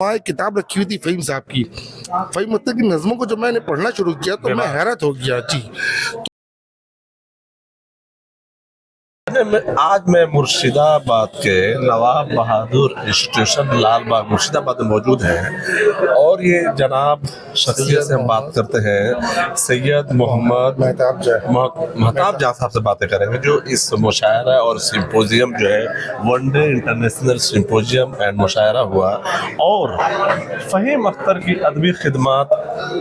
वहाँ एक किताब रखी हुई थी फ़हीम साहब की। फ़हीम अख्तर की नज़्मों को जब मैंने पढ़ना शुरू किया तो मैं हैरत हो गया जी। आज मैं मुर्शिदाबाद के नवाब बहादुर इंस्टीट्यूशन लालबाग मुर्शिदाबाद में मौजूद हैं और ये जनाब शख्सियत से हम बात करते हैं सैयद मोहम्मद महताब जहाँ साहब से बातें करेंगे जो इस मुशायरा और सिंपोजियम जो है वनडे इंटरनेशनल सिंपोजियम एंड मुशायरा हुआ और फ़हीम अख्तर की अदबी खिदमात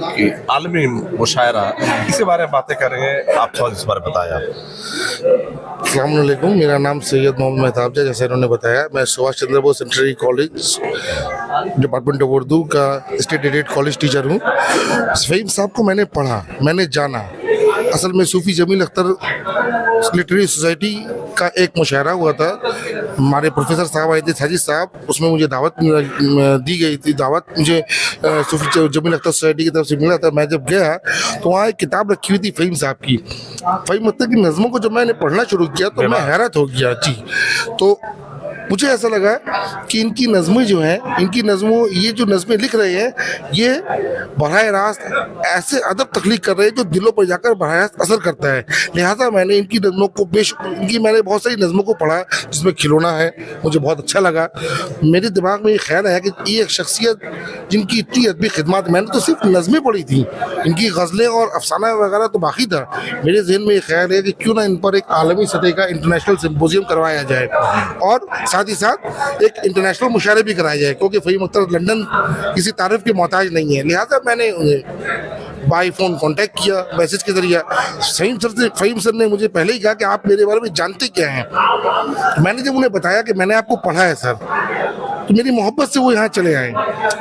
की आलमी मुशायरा इसके बारे में बातें करेंगे। आप थोड़ा इस बारे में बताया। अस्सलामुअलैकुम, मेरा नाम सैयद मोहम्मद महताब है। जैसे इन्होंने बताया, मैं Subhash Chandra Bose international college department of Urdu का स्टेट एडेड कॉलेज टीचर हूँ। फ़हीम साहब को मैंने पढ़ा, मैंने जाना। असल में सूफ़ी जमील अख्तर लिटरेरी सोसाइटी का एक मुशायरा हुआ था। हमारे प्रोफेसर साहब आए थे, साजिद साहब, उसमें मुझे दावत दी गई थी। दावत मुझे सूफ़ी जमील अख्तर सोसाइटी की तरफ से मिला था। मैं जब गया तो वहाँ एक किताब रखी हुई थी फ़हीम साहब की। फ़हीम अख्तर की नज़्मों को जब मैंने पढ़ना शुरू किया तो मैं हैरत हो गया जी। तो मुझे ऐसा लगा कि इनकी नज़में जो हैं, इनकी नज़मों ये जो नज़में लिख रहे हैं, ये बराह रास्त ऐसे अदब तख्लीक कर रहे हैं जो दिलों पर जाकर बराह रास्त असर करता है। लिहाजा मैंने इनकी नज़मों को मैंने बहुत सारी नज़मों को पढ़ा, जिसमें खिलौना है, मुझे बहुत अच्छा लगा। मेरे दिमाग में ये ख्याल है कि ये एक शख्सियत जिनकी इतनी अदबी खिदमत, मैंने तो सिर्फ नज़में पढ़ी थी, इनकी गज़लें और अफसाना वगैरह तो बाकी था। मेरे जहन में ये ख्याल है कि क्यों ना इन पर एक आलमी सतह का इंटरनेशनल सिम्पोजियम करवाया जाए और साथ ही साथ एक इंटरनेशनल मुशायरे भी कराया जाए, क्योंकि फ़हीम अख्तर लंदन किसी तारीफ के मोहताज नहीं है। लिहाजा मैंने उन्हें बाई फ़ोन कांटेक्ट किया, मैसेज के जरिए। फ़हीम सर ने मुझे पहले ही कहा कि आप मेरे बारे में जानते क्या हैं। मैंने जब उन्हें बताया कि मैंने आपको पढ़ा है सर, तो मेरी मोहब्बत से वो यहाँ चले आए।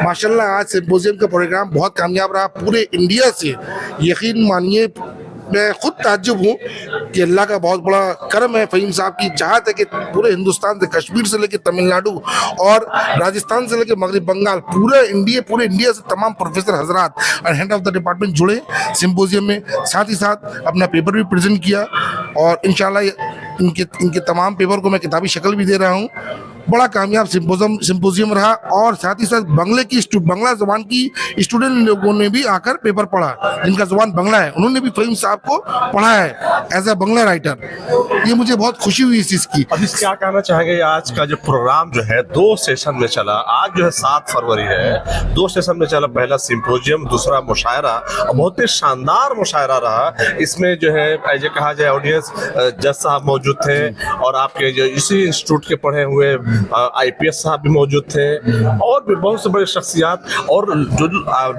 माशाल्लाह आज सिम्पोजियम का प्रोग्राम बहुत कामयाब रहा। पूरे इंडिया से, यकीन मानिए मैं खुद ताज्जुब हूँ कि अल्लाह का बहुत बड़ा करम है। फ़हीम साहब की चाहत है कि पूरे हिंदुस्तान से, कश्मीर से लेकर तमिलनाडु और राजस्थान से लेकर मगरब बंगाल, पूरे इंडिया से तमाम प्रोफेसर हजरात और हेड ऑफ द डिपार्टमेंट जुड़े सिम्पोजियम में। साथ ही साथ अपना पेपर भी प्रेजेंट किया और इंशाल्लाह इनके तमाम पेपर को मैं किताबी शक्ल भी दे रहा हूँ। बड़ा कामयाब सिम्पोजियम रहा और साथ ही साथ बंगला ज़बान की स्टूडेंट लोगों ने भी आकर पेपर पढ़ा, जिनका ज़बान बंगला है, उन्होंने भी फ़हीम साहब को पढ़ा है एज ए बंगला राइटर। ये मुझे बहुत खुशी हुई इस चीज़ की। अब इस क्या कहना चाहेंगे, आज का जो प्रोग्राम जो है 2 सेशन में चला। आज जो है 7 फरवरी है, 2 सेशन में चला। पहला सिम्पोजियम, दूसरा मुशायरा और बहुत ही शानदार मुशायरा रहा। इसमें जो है ऐसे कहा जाए ऑडियंस जज साहब मौजूद थे और आपके जो इसी इंस्टीट्यूट के पढ़े हुए IPS साहब भी मौजूद थे और भी बहुत से बड़े शख्सियात और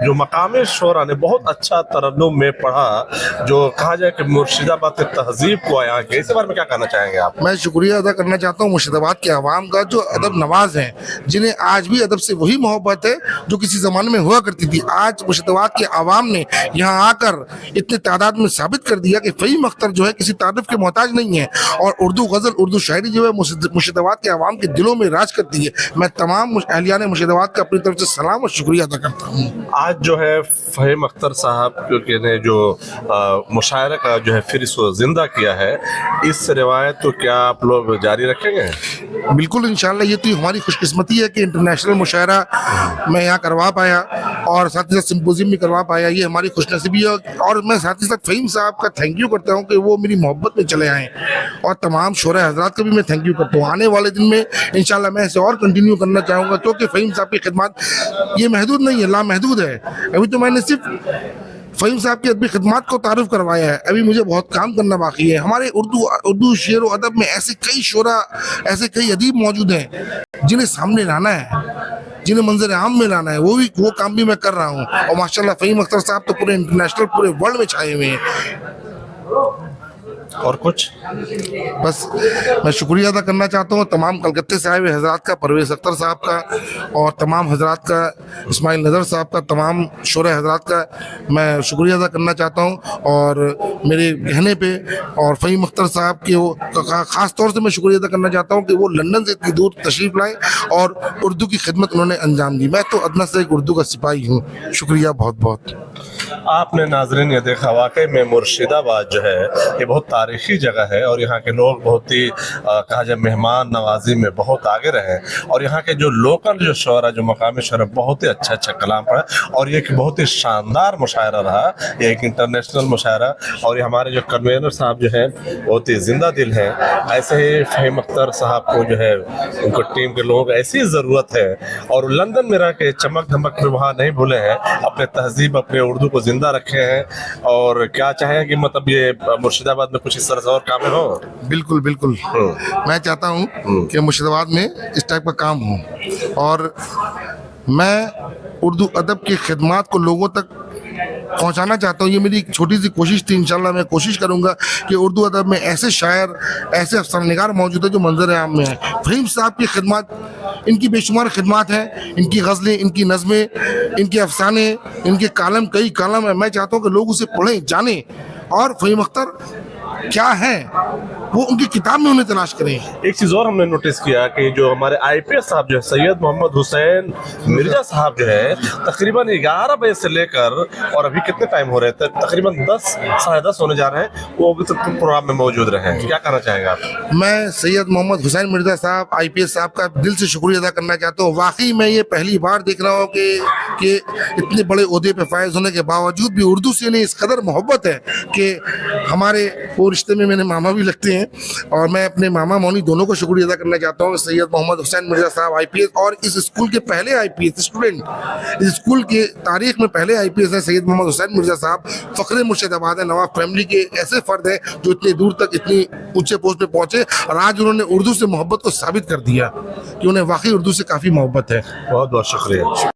जो मकामी शोरा ने बहुत अच्छा तरन्नुम में पढ़ा, जो कहा जाए कि मुर्शिदाबाद के तहजीब को आया के। इस बारे में क्या कहना चाहेंगे आप? मैं शुक्रिया अदा करना चाहता हूँ मुर्शिदाबाद के अवाम का, जो अदब नवाज हैं, जिन्हें आज भी अदब से वही मोहब्बत है जो किसी ज़माने में हुआ करती थी। आज मुर्शिदाबाद के अवाम ने यहाँ आकर इतने तादाद में साबित कर दिया कि फ़हीम अख्तर जो है किसी तारीफ के मोहताज नहीं है और उर्दू गज़ल, उर्दू शायरी जो है मुर्शिदाबाद के अवाम के दिलों में राज करती है। मैं तमाम अहलियान मुर्शिदाबाद का अपनी तरफ से सलाम और शुक्रिया अदा करता हूँ। आज जो है फ़हीम अख्तर साहब ने जो मुशायरा का जो है फिर इसको जिंदा किया है, इस रिवायत तो क्या आप लोग जारी रखेंगे? बिल्कुल, इंशाल्लाह। ये तो हमारी खुशकिस्मती है कि इंटरनेशनल मुशायरा मैं यहाँ करवा पाया और साथ ही साथ सिम्पोजियम भी करवा पाया। ये हमारी खुशनसीबी है और मैं साथ ही साथ फ़हीम साहब का थैंक यू करता हूँ कि वो मेरी मोहब्बत में चले आए और तमाम शोरा हजरात का भी मैं थैंक यू करता हूँ। आने वाले दिन में इंशाल्लाह मैं इसे और कंटिन्यू करना चाहूँगा, क्योंकि फ़हीम साहब की खिदमत ये महदूद नहीं है, लामहदूद है। अभी तो मैंने सिर्फ फ़हीम साहब की अदबी खिदमत को तारुफ करवाया है, अभी मुझे बहुत काम करना बाकी है। हमारे उर्दू शेर व अदब में ऐसे कई शोरा, ऐसे कई अदीब मौजूद हैं जिन्हें सामने लाना है, जिन्हें मंजर आम में लाना है। वो काम भी मैं कर रहा हूँ और माशाल्लाह फ़हीम अख्तर साहब तो पूरे इंटरनेशनल, पूरे वर्ल्ड में छाए हुए हैं। और कुछ बस मैं शुक्रिया अदा करना चाहता हूँ तमाम कलकत्ते से आए हुए हजरात का, परवेज़ अख्तर साहब का और तमाम हजरात का, इस्माइल नज़र साहब का, तमाम शोरा हजरात का मैं शुक्रिया अदा करना चाहता हूँ। और मेरे कहने पे और फ़हीम अख्तर साहब के ख़ास तौर से मैं शुक्रिया अदा करना चाहता हूँ कि वो लंदन से इतनी दूर तशरीफ़ लाए और उर्दू की खिदमत उन्होंने अंजाम दी। मैं तो अदना से एक उर्दू का सिपाही हूँ। शुक्रिया बहुत बहुत। आपने नाज़रीन ये देखा, वाकई में मुर्शिदाबाद जो है ये बहुत तारीखी जगह है और यहाँ के लोग बहुत ही कहा जाए मेहमान नवाजी में बहुत आगे रहे हैं। और यहाँ के जो लोकल जो शोरा जो मकामी शोरा बहुत ही अच्छा अच्छा कलाम पढ़ा और ये एक बहुत ही शानदार मुशायरा रहा, ये एक इंटरनेशनल मुशायरा। और ये हमारे जो कन्वेनर साहब जो है बहुत ही जिंदा दिल है। ऐसे ही फ़हीम अख्तर साहब को जो है उनको टीम के लोगों को ऐसी ज़रूरत है और लंदन में रह के चमक धमक में वहाँ नहीं भूले हैं, अपने तहजीब अपने उर्दू को जिंदा रखे हैं। और क्या चाहें कि मतलब ये मुर्शिदाबाद में कुछ इस तरह से और काम हो। बिल्कुल बिल्कुल, मैं चाहता हूँ कि मुर्शिदाबाद में इस टाइप का काम हो और मैं उर्दू अदब की खिदमत को लोगों तक पहुंचाना चाहता हूँ। ये मेरी एक छोटी सी कोशिश थी। इंशाल्लाह मैं कोशिश करूंगा कि उर्दू अदब में ऐसे शायर ऐसे अफसानानिगार मौजूद है जो मंजर आम में है। फ़हीम साहब की खिदमत, इनकी बेशुमार खिदमत हैं, इनकी गज़लें, इनकी नज़में, इनके अफसाने, इनके कालम, कई कालम है। मैं चाहता हूँ कि लोग उसे पढ़ें, जानें और फ़हीम अख्तर क्या है वो उनकी किताब में उन्हें तलाश करें। एक चीज और हमने नोटिस किया कि जो हमारे आईपीएस साहब जो है सैयद मोहम्मद हुसैन मिर्जा साहब जो है तकरीबन 11 बजे से लेकर और अभी कितने टाइम हो रहे थे, तकरीबन 10 साढ़े 10 होने जा रहे हैं, वो अभी तक प्रोग्राम में मौजूद रहे हैं। क्या कहना चाहेंगे आप? मैं सैयद मोहम्मद हुसैन मिर्जा साहब आईपीएस साहब का दिल से शुक्रिया अदा करना चाहता हूँ। वाकई मैं ये पहली बार देख रहा हूँ कि इतने बड़े ओहदे पे फायज होने के बावजूद भी उर्दू से इन्हें इस कदर मोहब्बत है कि हमारे वो रिश्ते में मेरे मामा भी लगते हैं। और मैं अपने मामा मौनी दोनों को शुक्रिया अदा करना चाहता हूँ। सैयद मोहम्मद हुसैन मिर्जा साहब आईपीएस और इस स्कूल के पहले आईपीएस स्टूडेंट, इस स्कूल के तारीख में पहले आईपीएस है सैयद मोहम्मद हुसैन मिर्जा साहब। फ़ख्र मुर्शिदाबाद है, नवाब फैमिली के ऐसे फ़र्द हैं जो इतनी दूर तक इतनी ऊंचे पोस्ट पे पहुँचे और आज उन्होंने उर्दू से मोहब्बत को साबित कर दिया कि उन्हें वाकई उर्दू से काफ़ी मोहब्बत है। बहुत बहुत शुक्रिया।